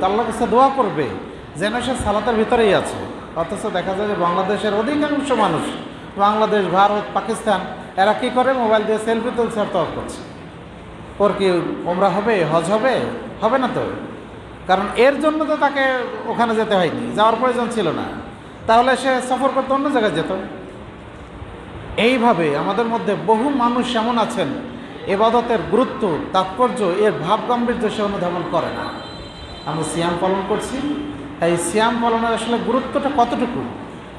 আল্লাহর কাছে দোয়া করবে যেন সে সালাতের ভিতরেই আছে। অথচ দেখা যায় যে বাংলাদেশের অধিকাংশ মানুষ, বাংলাদেশ, ভারত, পাকিস্তান, এরা কী করে? মোবাইল দিয়ে সেলফি তুলছে আর তওয়াফ করছে। ওর কি ওমরা হবে, হজ হবে? হবে না তো। কারণ এর জন্য তো তাকে ওখানে যেতে হয়নি, যাওয়ার প্রয়োজন ছিল না। তাহলে সে সফর করতে অন্য জায়গায় যেত। এইভাবে আমাদের মধ্যে বহু মানুষ এমন আছেন, ইবাদতের গুরুত্ব, তাৎপর্য, এর ভাব গাম্ভীর্য সে অনুধাবন করে না। আমরা সিয়াম পালন করছি, এই সিয়াম পালনের আসলে গুরুত্বটা কতটুকু,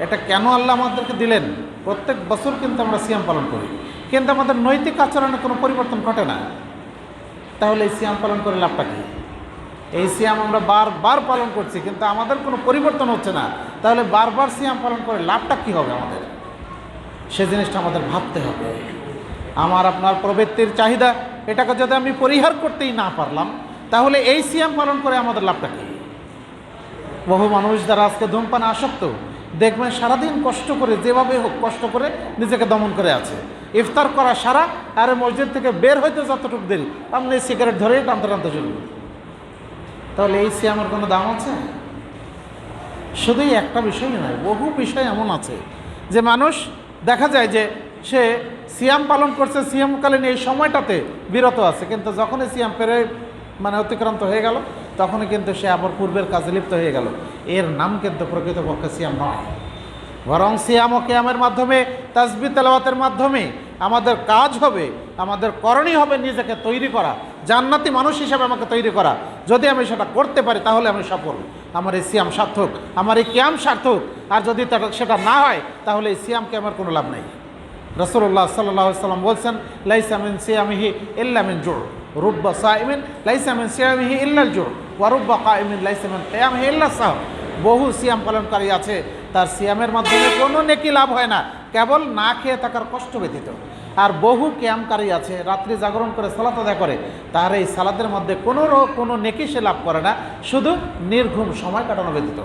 এটা কেন আল্লাহ আমাদেরকে দিলেন? প্রত্যেক বছর কিন্তু আমরা সিয়াম পালন করি, কিন্তু আমাদের নৈতিক আচরণে কোনো পরিবর্তন ঘটে না। তাহলে এই সিয়াম পালন করে লাভটা কী? এই সিয়াম আমরা বারবার পালন করছি, কিন্তু আমাদের কোনো পরিবর্তন হচ্ছে না। তাহলে বারবার সিয়াম পালন করে লাভটা কী হবে আমাদের? সে জিনিসটা আমাদের ভাবতে হবে। আমার আপনার প্রবৃত্তির চাহিদা, এটাকে যদি আমি পরিহার করতেই না পারলাম, তাহলে এই সিয়াম পালন করে আমাদের লাভটা কী? বহু মানুষ যারা আজকে ধূমপানে আসক্ত, দেখবেন সারাদিন কষ্ট করে, যেভাবে হোক কষ্ট করে নিজেকে দমন করে আছে। ইফতার করা সারা, আর মসজিদ থেকে বের হইতে যতটুকু দেরি, আপনি সিগারেট ধরেই টানতে টানতে চলবে। তাহলে এই সিয়ামের কোনো দাম আছে? শুধুই একটা বিষয় নয়, বহু বিষয় এমন আছে যে মানুষ দেখা যায় যে সে সিয়াম পালন করছে, সিয়ামকালীন এই সময়টাতে বিরত আছে, কিন্তু যখনই সিয়াম অতিক্রান্ত হয়ে গেল, তখনই কিন্তু সে আবার পূর্বের কাজে লিপ্ত হয়ে গেল। এর নাম কিন্তু প্রকৃতপক্ষে সিয়াম নয়। বরং সিয়াম ও কিয়ামের মাধ্যমে, তাসবিহ তেলাওয়াতের মাধ্যমে আমাদের কাজ হবে, আমাদের করণীয় হবে নিজেকে তৈরি করা, জান্নাতি মানুষ হিসাবে আমাকে তৈরি করা। যদি আমি সেটা করতে পারি তাহলে আমি সফল, আমার এই সিয়াম সার্থক, আমার এই কিয়াম সার্থক। আর যদি সেটা না হয়, তাহলে এই সিয়ামকে আমার কোনো লাভ নেই। রাসূলুল্লাহ সাল্লাল্লাহু আলাইহি ওয়াসাল্লাম বলছেন, লাইসা মিন সিয়ামিহি ইল্লা মিন জুর, রুব্বা সাইমিন লাইসা মিন সিয়ামিহি ইল্লা জুর, ওয়া রুব্বা কাইমিন লাইসা মিন কিয়ামিহি ইল্লা সাহর। বহু সিয়াম পালনকারী আছে, তার সিয়ামের মাধ্যমে কোনো নেকি লাভ হয় না, কেবল না খেয়ে থাকার কষ্ট ব্যতীত। আর বহু কিয়ামকারী আছে, রাত্রি জাগরণ করে সালাত আদায় করে, তার এই সালাতের মধ্যে কোনো নেকি সে লাভ করে না, শুধু নির্ঘুম সময় কাটানো ব্যতীত।